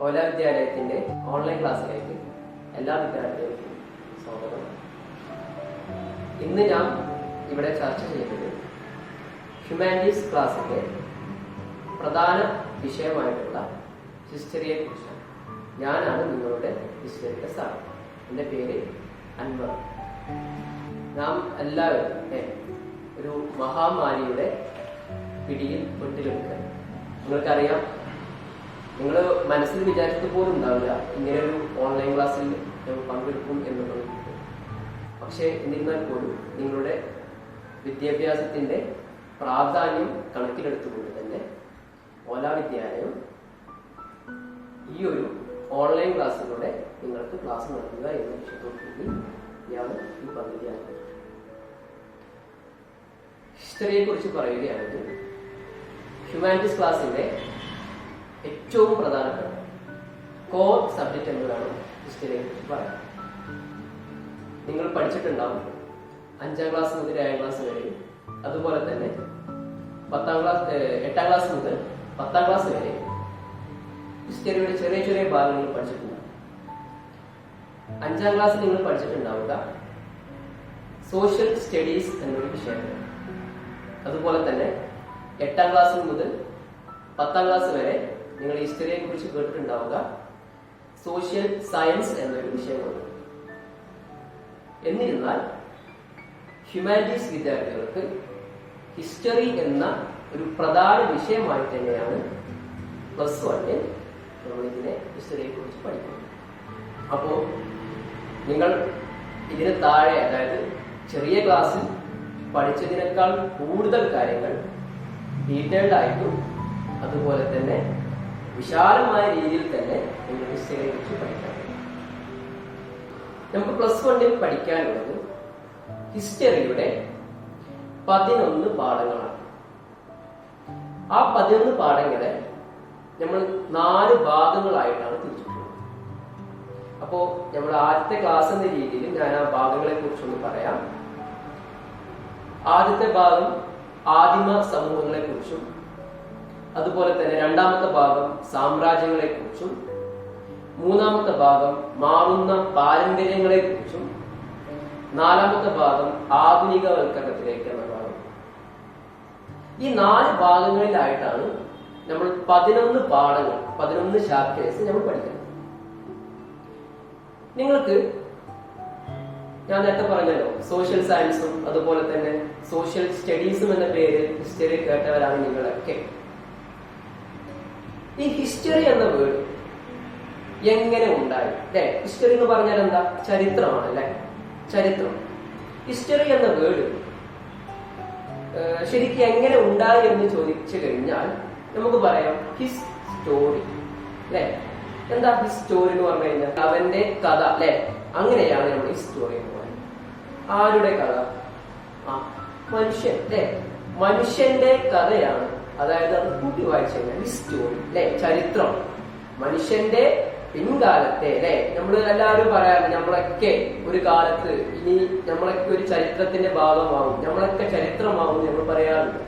ഓല വിദ്യാലയത്തിന്റെ online ക്ലാസ്സിലേക്ക് എല്ലാ വിദ്യാർത്ഥികൾക്കും സ്വാഗതം. ഇന്ന് ഞാൻ ഇവിടെ ചർച്ച ചെയ്യുന്നത് ഹ്യൂമാനിറ്റീസ് ക്ലാസ്സിന്റെ പ്രധാന വിഷയമായിട്ടുള്ള ഹിസ്റ്ററിയെ കുറിച്ചാണ്. ഞാനാണ് നിങ്ങളുടെ ഹിസ്റ്ററിയുടെ സാർ. എൻ്റെ പേര് അൻവർ. നാം എല്ലാവരും ഒരു മഹാമാരിയുടെ പിടിയിൽ പെട്ടിലെടുക്കുക. നിങ്ങൾക്കറിയാം, നിങ്ങൾ മനസ്സിൽ വിചാരിച്ചത് പോലും ഉണ്ടാവില്ല ഇങ്ങനെ ഒരു ഓൺലൈൻ ക്ലാസ്സിൽ പങ്കെടുക്കും എന്നുള്ളത്. പക്ഷേ എന്നിരുന്നാൽ പോലും നിങ്ങളുടെ വിദ്യാഭ്യാസത്തിന്റെ പ്രാധാന്യം കണക്കിലെടുത്തുകൊണ്ട് തന്നെ ഓല വിദ്യാലയം ഈ ഒരു ഓൺലൈൻ ക്ലാസ്സിലൂടെ നിങ്ങൾക്ക് ക്ലാസ് നൽകുക എന്ന ലക്ഷ്യത്തോടുകൂടി ഞാൻ ഈ പദ്ധതി ആരംഭിച്ചു. ഹിസ്റ്ററിയെ കുറിച്ച് പറയുകയാണെങ്കിൽ ഹ്യൂമാനിറ്റീസ് ക്ലാസ്സിന്റെ ഏറ്റവും പ്രധാനപ്പെട്ട കോർ സബ്ജക്റ്റ് എന്നതാണ് ഹിസ്റ്ററിയെ കുറിച്ച് പറയാം. നിങ്ങൾ പഠിച്ചിട്ടുണ്ടാവും 5ാം ക്ലാസ് മുതൽ 7ാം ക്ലാസ് വരെ, അതുപോലെ തന്നെ 8ാം ക്ലാസ് മുതൽ 10ാം ക്ലാസ് വരെ ഹിസ്റ്ററിയുടെ ചെറിയ ചെറിയ ഭാഗങ്ങൾ പഠിച്ചിട്ടുണ്ടാവും. 5ാം ക്ലാസ്സിൽ നിങ്ങൾ പഠിച്ചിട്ടുണ്ടാവുക സോഷ്യൽ സ്റ്റഡീസ് എന്നൊരു വിഷയമാണ്. അതുപോലെ തന്നെ 8ാം ക്ലാസ് മുതൽ 10ാം ക്ലാസ് വരെ നിങ്ങൾ ഹിസ്റ്ററിയെ കുറിച്ച് കേട്ടിട്ടുണ്ടാവുക സോഷ്യൽ സയൻസ് എന്നൊരു വിഷയമാണ്. എന്നിരുന്നാൽ ഹ്യൂമാനിറ്റീസ് വിദ്യാർത്ഥികൾക്ക് ഹിസ്റ്ററി എന്ന ഒരു പ്രധാന വിഷയമായി തന്നെയാണ് +1 നമ്മൾ ഇതിനെ ഹിസ്റ്ററിയെ കുറിച്ച് പഠിക്കുന്നത്. അപ്പോൾ നിങ്ങൾ ഇതിന് താഴെ, അതായത് ചെറിയ ക്ലാസ്സിൽ പഠിച്ചതിനേക്കാൾ കൂടുതൽ കാര്യങ്ങൾ ഡീറ്റെയിൽഡ് ആയിട്ടും അതുപോലെ തന്നെ വിശാലമായ രീതിയിൽ തന്നെ നിങ്ങൾ ഹിസ്റ്ററിയെ കുറിച്ച് പഠിക്കാൻ. നമുക്ക് +1 പഠിക്കാനുള്ളത് ഹിസ്റ്ററിയുടെ 11 പാഠങ്ങളാണ്. ആ 11 പാഠങ്ങളെ നമ്മൾ 4 ഭാഗങ്ങളായിട്ടാണ് തിരിച്ചിട്ടുള്ളത്. അപ്പോ നമ്മൾ ആദ്യത്തെ ക്ലാസ് എന്ന രീതിയിൽ ഞാൻ ആ ഭാഗങ്ങളെ കുറിച്ചൊന്ന് പറയാം. ആദ്യത്തെ ഭാഗം ആദിമ സമൂഹങ്ങളെ കുറിച്ചും, അതുപോലെ തന്നെ 2ാമത്തെ ഭാഗം സാമ്രാജ്യങ്ങളെ കുറിച്ചും, 3ാമത്തെ ഭാഗം മാറുന്ന പാരമ്പര്യങ്ങളെ കുറിച്ചും, 4ാമത്തെ ഭാഗം ആധുനികവൽക്കരണത്തിലേക്ക് എന്ന ഭാഗം. ഈ 4 ഭാഗങ്ങളിലായിട്ടാണ് നമ്മൾ 11 പാഠങ്ങൾ, 11 ചാപ്റ്റേഴ്സ് നമ്മൾ പഠിക്കുന്നത്. നിങ്ങൾക്ക് ഞാൻ നേരത്തെ പറഞ്ഞല്ലോ, സോഷ്യൽ സയൻസും അതുപോലെ തന്നെ സോഷ്യൽ സ്റ്റഡീസും എന്ന പേര് ഹിസ്റ്ററി കേട്ടവരാണ് നിങ്ങളൊക്കെ. ഈ ഹിസ്റ്ററി എന്ന വേർഡ് എങ്ങനെ ഉണ്ടായി അല്ലെ? ഹിസ്റ്ററി എന്ന് പറഞ്ഞാൽ എന്താ? ചരിത്രമാണ് അല്ലെ? ചരിത്രം. ഹിസ്റ്ററി എന്ന വേർഡ് ശരിക്കും എങ്ങനെ ഉണ്ടായി എന്ന് ചോദിച്ചു കഴിഞ്ഞാൽ നമുക്ക് പറയാം ഹിസ് സ്റ്റോറി അല്ലെ? എന്താ ഹിസ് സ്റ്റോറി എന്ന് പറഞ്ഞു കഴിഞ്ഞാൽ അവന്റെ കഥ അല്ലെ? അങ്ങനെയാണ് നമ്മൾ ഹിസ് സ്റ്റോറി എന്ന് പറയുന്നത്. ആരുടെ കഥ? മനുഷ്യൻ അല്ലെ? മനുഷ്യന്റെ കഥയാണ്. അതായത് അത് കൂട്ടി വായിച്ചു കഴിഞ്ഞാൽ ഹിസ് സ്റ്റോറി അല്ലെ? ചരിത്രം. മനുഷ്യന്റെ പിൻകാലത്തെ അല്ലെ? നമ്മൾ എല്ലാവരും പറയാറ് നമ്മളൊക്കെ ഒരു കാലത്ത് ഇനി നമ്മളൊക്കെ ഒരു ചരിത്രത്തിന്റെ ഭാഗമാവും, നമ്മളൊക്കെ ചരിത്രമാവും നമ്മൾ പറയാറുണ്ട്.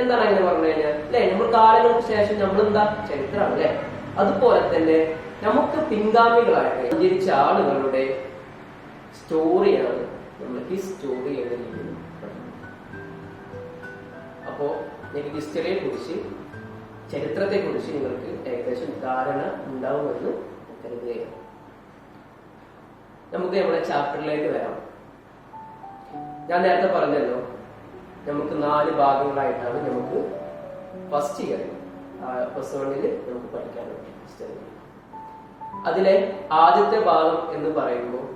എന്താണ് അങ്ങനെ പറഞ്ഞു കഴിഞ്ഞാൽ അല്ലെ? നമ്മൾ കാലങ്ങൾക്ക് ശേഷം നമ്മളെന്താ? ചരിത്രമാണ് അല്ലെ? അതുപോലെ തന്നെ നമുക്ക് പിൻഗാമികളായിട്ട് സഞ്ചരിച്ച ആളുകളുടെ സ്റ്റോറിയാണ് നമ്മൾ ഹിസ് സ്റ്റോറി എന്ന രീതിയിൽ. അപ്പോ നിങ്ങൾക്ക് ഹിസ്റ്ററിയെ കുറിച്ച്, ചരിത്രത്തെ കുറിച്ച് നിങ്ങൾക്ക് ഏകദേശം ധാരണ ഉണ്ടാവുമെന്ന് കരുതുകയാണ്. നമുക്ക് നമ്മുടെ ചാപ്റ്ററിലേക്ക് വരാം. ഞാൻ നേരത്തെ പറഞ്ഞല്ലോ, നമുക്ക് 4 ഭാഗങ്ങളായിട്ടാണ് നമുക്ക് ഫസ്റ്റ് ഇയർ +1 നമുക്ക് പഠിക്കാനുണ്ട് ഹിസ്റ്ററി. അതിലെ ആദ്യത്തെ ഭാഗം എന്ന് പറയുമ്പോൾ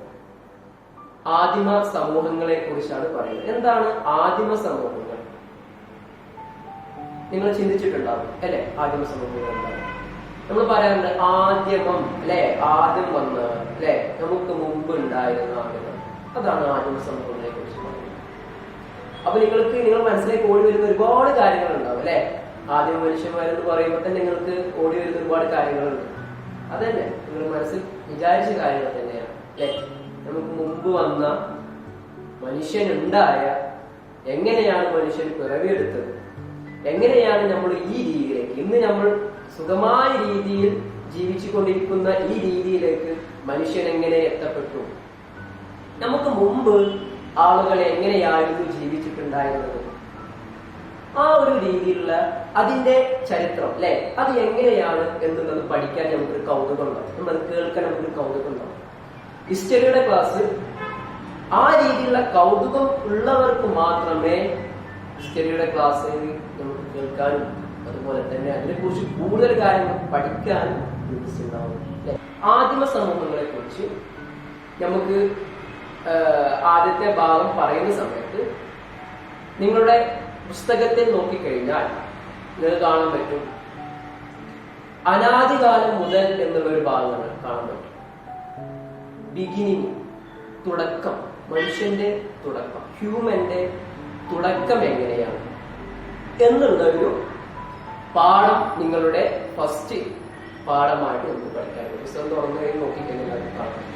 ആദിമ സമൂഹങ്ങളെ കുറിച്ചാണ് പറയുന്നത്. എന്താണ് ആദിമ സമൂഹങ്ങൾ? നിങ്ങൾ ചിന്തിച്ചിട്ടുണ്ടാവും അല്ലെ? ആദിമ സമൂഹങ്ങൾ എന്താണ്? നമ്മൾ പറയാറുണ്ട് ആദ്യമം അല്ലെ? ആദ്യം വന്നവർ അല്ലെ? നമുക്ക് മുമ്പ് ഉണ്ടായിരുന്ന ആളുകൾ. അതാണ് ആദിമ സമൂഹങ്ങളെ കുറിച്ച് പറയുന്നത്. അപ്പൊ നിങ്ങൾ മനസ്സിലേക്ക് ഓടി വരുന്ന ഒരുപാട് കാര്യങ്ങൾ ഉണ്ടാവും അല്ലെ? ആദിമ മനുഷ്യന്മാരെന്ന് പറയുമ്പോൾ തന്നെ നിങ്ങൾക്ക് ഓടി വരുന്ന ഒരുപാട് കാര്യങ്ങളുണ്ട്. അതന്നെ നിങ്ങൾ മനസ്സിൽ വിചാരിച്ച കാര്യങ്ങൾ തന്നെയാണ് അല്ലെ? നമുക്ക് മുമ്പ് വന്ന മനുഷ്യനുണ്ടായ, എങ്ങനെയാണ് മനുഷ്യൻ പിറവിയെടുത്തത്, എങ്ങനെയാണ് നമ്മൾ ഈ രീതിയിലേക്ക് ഇന്ന് നമ്മൾ സുഖമായ രീതിയിൽ ജീവിച്ചു ജീവിച്ചുകൊണ്ടിരിക്കുന്ന ഈ രീതിയിലേക്ക് മനുഷ്യൻ എങ്ങനെ എത്തപ്പെട്ടു? നമുക്ക് മുമ്പ് ആളുകൾ എങ്ങനെയായിരുന്നു ജീവിച്ചിട്ടുണ്ടായിരുന്നത്? ആ ഒരു രീതിയിലുള്ള അതിന്റെ ചരിത്രം അല്ലെ, അത് എങ്ങനെയാണ് എന്നുള്ളത് പഠിക്കാൻ നമുക്കൊരു കൗതുകം ഉണ്ടാവും, നമ്മൾ കേൾക്കാൻ നമുക്കൊരു കൗതുകം ഉണ്ടാവും. ഹിസ്റ്ററിയുടെ ക്ലാസ് ആ രീതിയിലുള്ള കൗതുകം ഉള്ളവർക്ക് മാത്രമേ ഹിസ്റ്ററിയുടെ ക്ലാസ് നമുക്ക് കേൾക്കാനും അതുപോലെ തന്നെ അതിനെക്കുറിച്ച് കൂടുതൽ കാര്യങ്ങൾ പഠിക്കാനും ഉണ്ടാവും. ആദിമ സമൂഹങ്ങളെ കുറിച്ച് നമുക്ക് ആദ്യത്തെ ഭാഗം പറയുന്ന സമയത്ത് നിങ്ങളുടെ പുസ്തകത്തിൽ നോക്കിക്കഴിഞ്ഞാൽ നിങ്ങൾക്ക് കാണാൻ പറ്റും അനാദികാലം മുതൽ എന്നുള്ളൊരു ഭാഗങ്ങൾ കാണാൻ പറ്റും. ബിഗിനിങ്, തുടക്കം, മനുഷ്യന്റെ തുടക്കം, ഹ്യൂമന്റെ തുടക്കം എങ്ങനെയാണ് എന്നുള്ളൊരു പാഠം നിങ്ങളുടെ ഫസ്റ്റ് പാഠമായിട്ട് നമുക്ക് പഠിക്കാൻ പറ്റും. പുസ്തകം തുറന്നു കഴിഞ്ഞ് നോക്കിക്കഴിഞ്ഞാൽ കാണാം.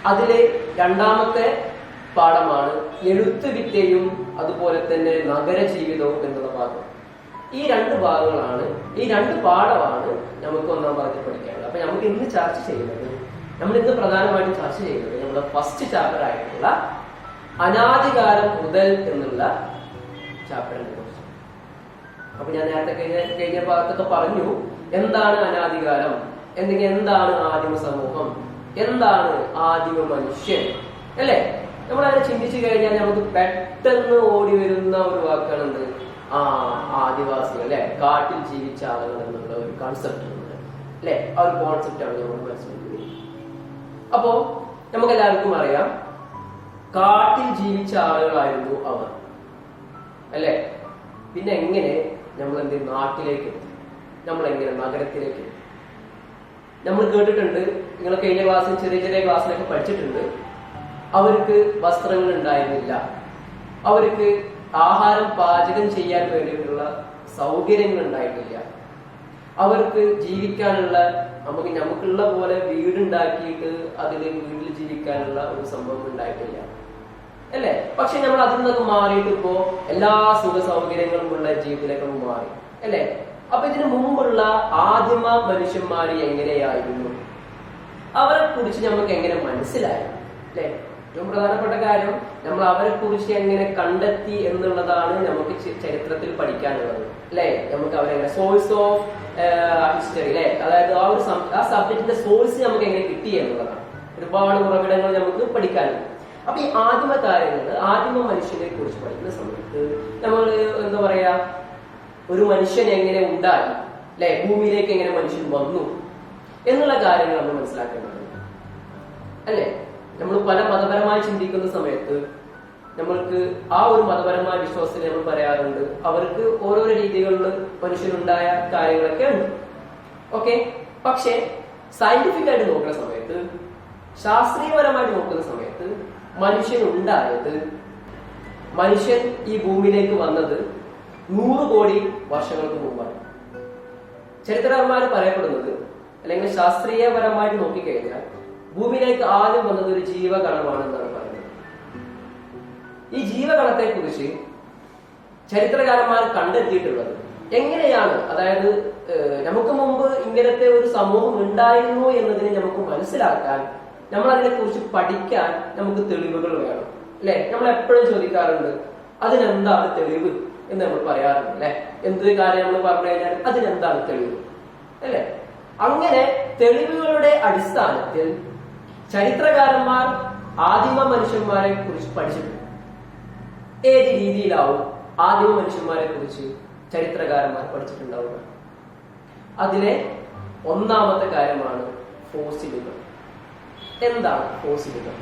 അതിലെ രണ്ടാമത്തെ പാഠമാണ് എഴുത്തുവിദ്യയും അതുപോലെ തന്നെ നഗര ജീവിതവും എന്നുള്ള ഭാഗം. ഈ രണ്ട് ഭാഗങ്ങളാണ്, ഈ രണ്ട് പാഠമാണ് നമുക്ക് ഒന്നാം ഭാഗത്തിൽ പഠിക്കാനുള്ളത്. അപ്പൊ നമുക്ക് ഇന്ന് ചർച്ച ചെയ്യുന്നത്, നമ്മൾ ഇന്ന് പ്രധാനമായിട്ടും ചർച്ച ചെയ്യുന്നത് നമ്മുടെ ഫസ്റ്റ് ചാപ്റ്റർ ആയിട്ടുള്ള അനാദികാലം മുതൽ എന്നുള്ള ചാപ്റ്ററിനെ കുറിച്ച്. അപ്പൊ ഞാൻ നേരത്തെ കഴിഞ്ഞ ഭാഗത്തൊക്കെ പറഞ്ഞു എന്താണ് അനാദികാലം, എന്താണ് ആദിമ സമൂഹം, എന്താണ് ആദിമ മനുഷ്യൻ അല്ലെ. നമ്മളതിനെ ചിന്തിച്ചു കഴിഞ്ഞാൽ നമുക്ക് പെട്ടെന്ന് ഓടി വരുന്ന ഒരു വാക്കാണ് എന്ത്? ആദിവാസികൾ അല്ലെ, കാട്ടിൽ ജീവിച്ച ആളുകൾ എന്നുള്ള ഒരു കോൺസെപ്റ്റ് ഉണ്ട് അല്ലെ. ആ ഒരു കോൺസെപ്റ്റാണ് നമ്മൾ മനസ്സിലാക്കുന്നത്. അപ്പോ നമുക്ക് എല്ലാവർക്കും അറിയാം കാട്ടിൽ ജീവിച്ച ആളുകളായിരുന്നു അവർ അല്ലെ. പിന്നെ എങ്ങനെ നമ്മൾ നാട്ടിലേക്ക് എത്തി, നമ്മൾ എങ്ങനെ നഗരത്തിലേക്ക് എത്തി? നമ്മൾ കേട്ടിട്ടുണ്ട്, നിങ്ങൾ കഴിഞ്ഞ ക്ലാസ്സിൽ ചെറിയ ചെറിയ ക്ലാസ്സിലൊക്കെ പഠിച്ചിട്ടുണ്ട്, അവർക്ക് വസ്ത്രങ്ങൾ ഉണ്ടായിരുന്നില്ല, അവർക്ക് ആഹാരം പാചകം ചെയ്യാൻ വേണ്ടിയിട്ടുള്ള സൗകര്യങ്ങൾ ഉണ്ടായിട്ടില്ല, അവർക്ക് ജീവിക്കാനുള്ള നമുക്കുള്ള പോലെ വീടുണ്ടാക്കിയിട്ട് അതിൽ വീട്ടിൽ ജീവിക്കാനുള്ള ഒരു സംഭവം ഉണ്ടായിട്ടില്ല അല്ലെ. പക്ഷെ നമ്മൾ അതിൽ നിന്നൊക്കെ മാറിയിട്ട് ഇപ്പോ എല്ലാ സുഖ സൗകര്യങ്ങളും ഉള്ള ജീവിതത്തിലേക്ക് മാറി അല്ലെ. അപ്പൊ ഇതിനു മുമ്പുള്ള ആദിമ മനുഷ്യന്മാര് എങ്ങനെയായിരുന്നു, അവരെ കുറിച്ച് നമുക്ക് എങ്ങനെ മനസ്സിലായി അല്ലെ. ഏറ്റവും പ്രധാനപ്പെട്ട കാര്യം നമ്മൾ അവരെ കുറിച്ച് എങ്ങനെ കണ്ടെത്തി എന്നുള്ളതാണ് നമുക്ക് ചരിത്രത്തിൽ പഠിക്കാനുള്ളത് അല്ലെ. നമുക്ക് അവരെങ്ങനെ സോഴ്സ് ഓഫ് ഹിസ്റ്ററി അല്ലെ, അതായത് ആ സബ്ജക്റ്റിന്റെ സോഴ്സ് നമുക്ക് എങ്ങനെ കിട്ടി എന്നുള്ളതാണ്. ഒരുപാട് ഉറവിടങ്ങൾ നമുക്ക് പഠിക്കാനുണ്ട്. അപ്പൊ ഈ ആദിമ കാര്യങ്ങൾ, ആദിമ മനുഷ്യനെ കുറിച്ച് പഠിക്കുന്ന സമയത്ത് നമ്മൾ എന്താ പറയാ, ഒരു മനുഷ്യൻ എങ്ങനെ ഉണ്ടായി അല്ലെ, ഭൂമിയിലേക്ക് എങ്ങനെ മനുഷ്യൻ വന്നു എന്നുള്ള കാര്യങ്ങൾ നമ്മൾ മനസ്സിലാക്കേണ്ടതുണ്ട് അല്ലെ. നമ്മൾ പല മതപരമായി ചിന്തിക്കുന്ന സമയത്ത് നമ്മൾക്ക് ആ ഒരു മതപരമായ വിശ്വാസത്തിൽ നമ്മൾ പറയാറുണ്ട് അവർക്ക് ഓരോരോ രീതികളിൽ മനുഷ്യനുണ്ടായ കാര്യങ്ങളൊക്കെ ഉണ്ട്. ഓക്കെ, പക്ഷെ സയന്റിഫിക് ആയിട്ട് നോക്കുന്ന സമയത്ത്, ശാസ്ത്രീയപരമായിട്ട് നോക്കുന്ന സമയത്ത് മനുഷ്യൻ ഈ ഭൂമിയിലേക്ക് വന്നത് 100 കോടി വർഷങ്ങൾക്ക് മുമ്പാണ്. ചരിത്രകാരന്മാർ പറയപ്പെടുന്നത്, അല്ലെങ്കിൽ ശാസ്ത്രീയപരമായിട്ട് നോക്കിക്കഴിഞ്ഞാൽ ഭൂമിയിലേക്ക് ആദ്യം വന്നത് ഒരു ജീവകണമാണെന്നാണ് പറയുന്നത്. ഈ ജീവകണത്തെ കുറിച്ച് ചരിത്രകാരന്മാർ കണ്ടെത്തിയിട്ടുള്ളത് എങ്ങനെയാണ്, അതായത് നമുക്ക് മുമ്പ് ഇങ്ങനത്തെ ഒരു സമൂഹം ഉണ്ടായിരുന്നു എന്നതിനെ നമുക്ക് മനസ്സിലാക്കാൻ, നമ്മൾ അതിനെ കുറിച്ച് പഠിക്കാൻ നമുക്ക് തെളിവുകൾ വേണം അല്ലെ. നമ്മൾ എപ്പോഴും ചോദിക്കാറുണ്ട് അതിനെന്താണ് തെളിവ് എന്ന് നമ്മൾ പറയാറുണ്ട് അല്ലെ. എന്തൊരു കാര്യം നമ്മൾ പറഞ്ഞു കഴിഞ്ഞാൽ അതിനെന്താണ് തെളിവ് അല്ലെ. അങ്ങനെ തെളിവുകളുടെ അടിസ്ഥാനത്തിൽ ചരിത്രകാരന്മാർ ആദിമ മനുഷ്യന്മാരെ കുറിച്ച് പഠിച്ചിട്ടുണ്ട്. ഏത് രീതിയിലാവും ആദിമ മനുഷ്യന്മാരെ കുറിച്ച് ചരിത്രകാരന്മാർ പഠിച്ചിട്ടുണ്ടാവുക? അതിലെ ഒന്നാമത്തെ കാര്യമാണ് ഫോസിലുകൾ. എന്താണ് ഫോസിലുകൾ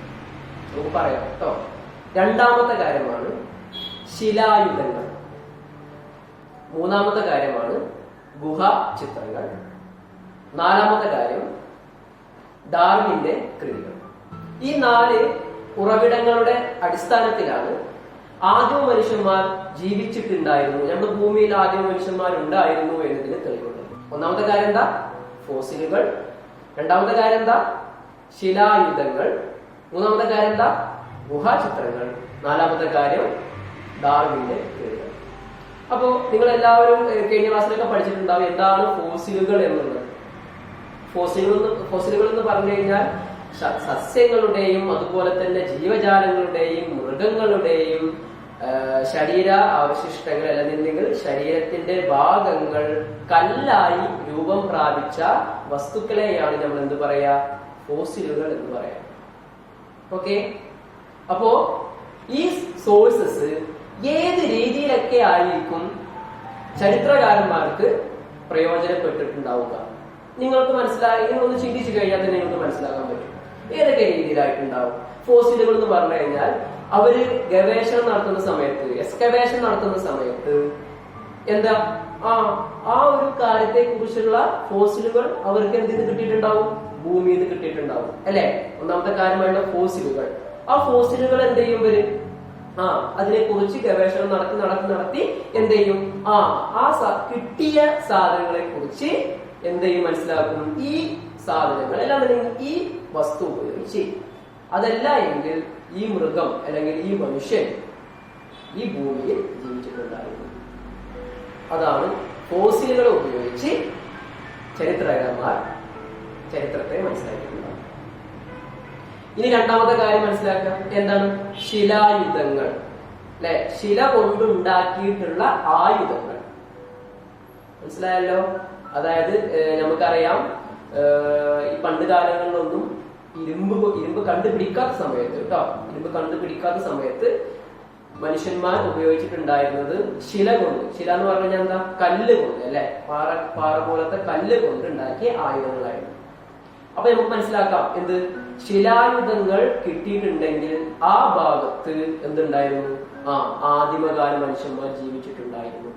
നമുക്ക് പറയാം കേട്ടോ. രണ്ടാമത്തെ കാര്യമാണ് ശിലായുധങ്ങൾ. മൂന്നാമത്തെ കാര്യമാണ് ഗുഹാ ചിത്രങ്ങൾ. നാലാമത്തെ കാര്യം ഡാർവിന്റെ കൃതികൾ. ഈ 4 ഉറവിടങ്ങളുടെ അടിസ്ഥാനത്തിലാണ് ആദിമ മനുഷ്യന്മാർ ജീവിച്ചിട്ടുണ്ടായിരുന്നു, നമ്മുടെ ഭൂമിയിൽ ആദിമ മനുഷ്യന്മാർ ഉണ്ടായിരുന്നു എന്നതിന് തെളിവുണ്ട്. ഒന്നാമത്തെ കാര്യം എന്താ? ഫോസിലുകൾ. രണ്ടാമത്തെ കാര്യം എന്താ? ശിലായുധങ്ങൾ. മൂന്നാമത്തെ കാര്യം എന്താ? ഗുഹാചിത്രങ്ങൾ. നാലാമത്തെ കാര്യം ഡാർവിന്റെ കൃതികൾ. അപ്പോ നിങ്ങൾ എല്ലാവരും കഴിഞ്ഞ ക്ലാസ്സിലൊക്കെ പഠിച്ചിട്ടുണ്ടാവും എന്താണ് ഫോസിലുകൾ എന്നുള്ളത് ഫോസിലുകൾ എന്ന് പറഞ്ഞു കഴിഞ്ഞാൽ സസ്യങ്ങളുടെയും അതുപോലെ തന്നെ ജീവജാലങ്ങളുടെയും മൃഗങ്ങളുടെയും ശരീര അവശിഷ്ടങ്ങൾ അല്ലെങ്കിൽ ശരീരത്തിന്റെ ഭാഗങ്ങൾ കല്ലായി രൂപം പ്രാപിച്ച വസ്തുക്കളെയാണ് നമ്മൾ എന്ത് പറയാ, ഫോസിലുകൾ എന്ന് പറയാം. ഓക്കെ, അപ്പോ ഈ സോഴ്സസ് ഏത് രീതിയിലൊക്കെ ആയിരിക്കും ചരിത്രകാരന്മാർക്ക് പ്രയോജനപ്പെട്ടിട്ടുണ്ടാവുക? നിങ്ങൾക്ക് മനസ്സിലായി, നിങ്ങളൊന്ന് ചിന്തിച്ചു കഴിഞ്ഞാൽ തന്നെ നിങ്ങൾക്ക് മനസ്സിലാക്കാൻ പറ്റും ഏതൊക്കെ രീതിയിലായിട്ടുണ്ടാവും. ഫോസിലുകൾ എന്ന് പറഞ്ഞു കഴിഞ്ഞാൽ അവര് ഗവേഷണം നടത്തുന്ന സമയത്ത്, എക്സ്കവേഷൻ നടത്തുന്ന സമയത്ത് എന്താ ആ ഒരു കാര്യത്തെ കുറിച്ചുള്ള ഫോസിലുകൾ അവർക്ക് എന്ത് കിട്ടിയിട്ടുണ്ടാവും, ഭൂമിയിൽ നിന്ന് കിട്ടിയിട്ടുണ്ടാവും അല്ലെ. ഒന്നാമത്തെ കാര്യമായുള്ള ഫോസിലുകൾ. ആ ഫോസിലുകൾ എന്ത് ചെയ്യും വരും, അതിനെ കുറിച്ച് ഗവേഷണം നടത്തി എന്ത് ചെയ്യും, കിട്ടിയ സാധനങ്ങളെ കുറിച്ച് എന്ത് ചെയ്യും, മനസ്സിലാക്കും. ഈ സാധനങ്ങൾ അല്ലാന്നുണ്ടെങ്കിൽ ഈ വസ്തു ഉപയോഗിച്ച്, അതല്ല എങ്കിൽ ഈ മൃഗം അല്ലെങ്കിൽ ഈ മനുഷ്യൻ ഈ ഭൂമിയിൽ ജീവിച്ചിട്ടുണ്ടായിരുന്നു. അതാണ് ഫോസിലുകൾ ഉപയോഗിച്ച് ചരിത്രകാരന്മാർ ചരിത്രത്തെ മനസ്സിലാക്കിയിട്ടുണ്ടാവും. ഇനി രണ്ടാമത്തെ കാര്യം മനസ്സിലാക്കാം, എന്താണ് ശിലായുധങ്ങൾ അല്ലെ. ശില കൊണ്ടുണ്ടാക്കിയിട്ടുള്ള ആയുധങ്ങൾ മനസ്സിലായല്ലോ. അതായത് നമുക്കറിയാം, ഈ പണ്ട് കാലങ്ങളിലൊന്നും ഇരുമ്പ് കണ്ടുപിടിക്കാത്ത സമയത്ത് ഇരുമ്പ് കണ്ടുപിടിക്കാത്ത സമയത്ത് മനുഷ്യന്മാർ ഉപയോഗിച്ചിട്ടുണ്ടായിരുന്നത് ശില കൊണ്ട്. ശില എന്ന് പറഞ്ഞു കഴിഞ്ഞാൽ എന്താ, കല്ല് കൊണ്ട് അല്ലെ, പാറ പോലത്തെ കല്ല് കൊണ്ട് ഉണ്ടാക്കിയ ആയുധങ്ങളായിരുന്നു. അപ്പൊ നമുക്ക് മനസ്സിലാക്കാം എന്ത്, ശിലായുധങ്ങൾ കിട്ടിയിട്ടുണ്ടെങ്കിൽ ആ ഭാഗത്ത് എന്തുണ്ടായിരുന്നു, ആദിമകാല മനുഷ്യന്മാർ ജീവിച്ചിട്ടുണ്ടായിരുന്നു.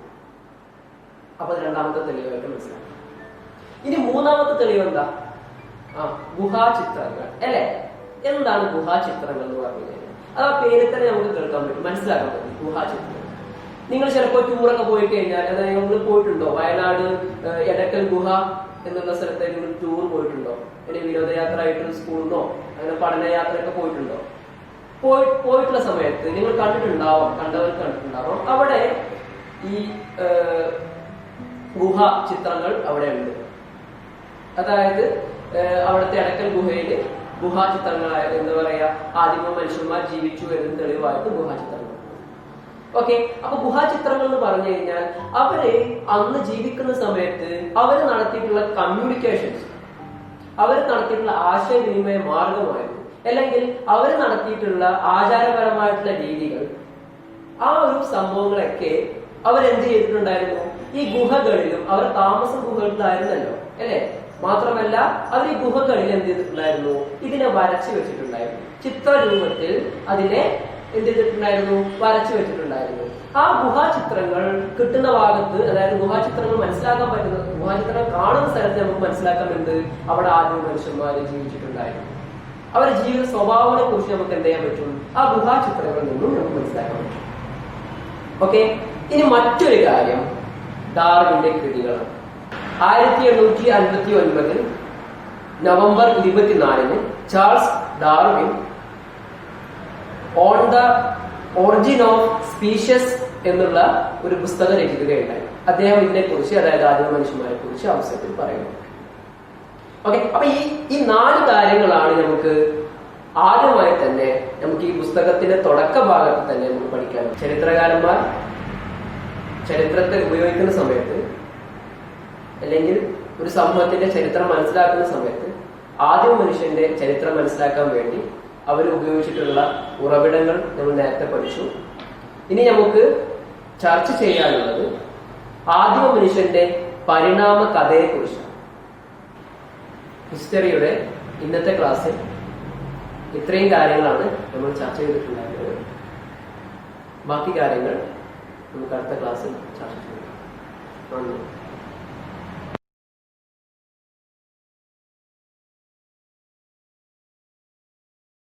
അപ്പൊ രണ്ടാമത്തെ തെളിവായിട്ട് മനസ്സിലാക്കാം. ഇനി മൂന്നാമത്തെ തെളിവ് എന്താ, ഗുഹാചിത്രങ്ങൾ അല്ലെ. എന്താണ് ഗുഹാചിത്രങ്ങൾ എന്ന് പറഞ്ഞു കഴിഞ്ഞാൽ അത് ആ പേരിൽ തന്നെ നമുക്ക് കേൾക്കാൻ പറ്റും, മനസ്സിലാക്കാൻ പറ്റും. ഗുഹാചിത്രങ്ങൾ നിങ്ങൾ ചിലപ്പോൾ ടൂറൊക്കെ പോയി കഴിഞ്ഞാൽ, അതായത് നിങ്ങൾ പോയിട്ടുണ്ടോ വയനാട് എടക്കൽ ഗുഹ എന്നുള്ള സ്ഥലത്തേക്ക് നിങ്ങൾ ടൂർ പോയിട്ടുണ്ടോ, അല്ലെങ്കിൽ വിനോദയാത്ര ആയിട്ട് സ്കൂളിൽ നിന്നോ അങ്ങനെ പഠനയാത്രയൊക്കെ പോയിട്ടുണ്ടോ? പോയിട്ടുള്ള സമയത്ത് നിങ്ങൾ കണ്ടവർ കണ്ടിട്ടുണ്ടാവാം, അവിടെ ഈ ഗുഹ ചിത്രങ്ങൾ അവിടെ ഉണ്ട്. അതായത് അവിടുത്തെ എടക്കൽ ഗുഹയില് ഗുഹാചിത്രങ്ങളായ എന്താ പറയാ, ആദിമ മനുഷ്യന്മാർ ജീവിച്ചു എന്നതിന് തെളിവായിട്ട് ഗുഹാചിത്രങ്ങൾ. ഓക്കെ, അപ്പൊ ഗുഹാചിത്രങ്ങൾ എന്ന് പറഞ്ഞു കഴിഞ്ഞാൽ അവര് അന്ന് ജീവിക്കുന്ന സമയത്ത് അവര് നടത്തിയിട്ടുള്ള കമ്മ്യൂണിക്കേഷൻസ്, അവർ നടത്തിയിട്ടുള്ള ആശയവിനിമയ മാർഗമായിരുന്നു, അല്ലെങ്കിൽ അവർ നടത്തിയിട്ടുള്ള ആചാരപരമായിട്ടുള്ള രീതികൾ, ആ ഒരു സംഭവങ്ങളൊക്കെ അവരെന്ത് ചെയ്തിട്ടുണ്ടായിരുന്നു, ഈ ഗുഹകളിലും അവർ താമസ ഗുഹകളിലായിരുന്നല്ലോ അല്ലെ. മാത്രമല്ല അവർ ഈ ഗുഹകളിൽ എന്ത് ചെയ്തിട്ടുണ്ടായിരുന്നു, ഇതിനെ വരച്ചു വെച്ചിട്ടുണ്ടായിരുന്നു. ചിത്രരൂപത്തിൽ അതിനെ എന്ത് ചെയ്തിട്ടുണ്ടായിരുന്നു, വരച്ചു വെച്ചിട്ടുണ്ടായിരുന്നു. ആ ഗുഹാചിത്രങ്ങൾ കിട്ടുന്ന ഭാഗത്ത്, അതായത് ഗുഹാചിത്രങ്ങൾ മനസ്സിലാക്കാൻ പറ്റുന്ന, ഗുഹാചിത്രങ്ങൾ കാണുന്ന സ്ഥലത്ത് നമുക്ക് മനസ്സിലാക്കാൻ എന്ത്, അവിടെ ആദ്യ മനുഷ്യന്മാര് ജീവിച്ചിട്ടുണ്ടായിരുന്നു. അവരുടെ ജീവിത സ്വഭാവങ്ങളെ കുറിച്ച് നമുക്ക് എന്ത് ചെയ്യാൻ പറ്റും, ആ ഗുഹാചിത്രങ്ങളിൽ നിന്നും നമുക്ക് മനസ്സിലാക്കാൻ പറ്റും. ഓക്കെ, ഇനി മറ്റൊരു കാര്യം ഡാർവിന്റെ കൃതികളാണ്. 1859 November 24 Charles Darwin on the origin of species എന്നുള്ള ഒരു പുസ്തകം രചിക്കുകയുണ്ടായി. അദ്ദേഹം ഇതിനെ കുറിച്ച്, അതായത് ആദിമ മനുഷ്യന്മാരെ കുറിച്ച് അവസരത്തിൽ പറയുന്നു. ഓക്കെ, അപ്പൊ ഈ 4 കാര്യങ്ങളാണ് നമുക്ക് ആദ്യമായി തന്നെ നമുക്ക് ഈ പുസ്തകത്തിന്റെ തുടക്ക ഭാഗത്ത് തന്നെ നമുക്ക് പഠിക്കാൻ. ചരിത്രകാരന്മാർ ചരിത്രത്തെ ഉപയോഗിക്കുന്ന സമയത്ത്, അല്ലെങ്കിൽ ഒരു സമൂഹത്തിന്റെ ചരിത്രം മനസ്സിലാക്കുന്ന സമയത്ത്, ആദ്യ മനുഷ്യന്റെ ചരിത്രം മനസ്സിലാക്കാൻ വേണ്ടി അവർ ഉപയോഗിച്ചിട്ടുള്ള ഉറവിടങ്ങൾ നമ്മൾ നേരത്തെ പഠിച്ചു. ഇനി നമുക്ക് ചർച്ച ചെയ്യാനുള്ളത് ആദിമ മനുഷ്യന്റെ പരിണാമ കഥയെ കുറിച്ചാണ്. ഹിസ്റ്ററിയുടെ ഇന്നത്തെ ക്ലാസ്സിൽ ഇത്രയും കാര്യങ്ങളാണ് നമ്മൾ ചർച്ച ചെയ്തിട്ടുണ്ടായിരുന്നത്. ബാക്കി കാര്യങ്ങൾ നമുക്ക് അടുത്ത ക്ലാസ്സിൽ ചർച്ച ചെയ്യാം. നന്ദി.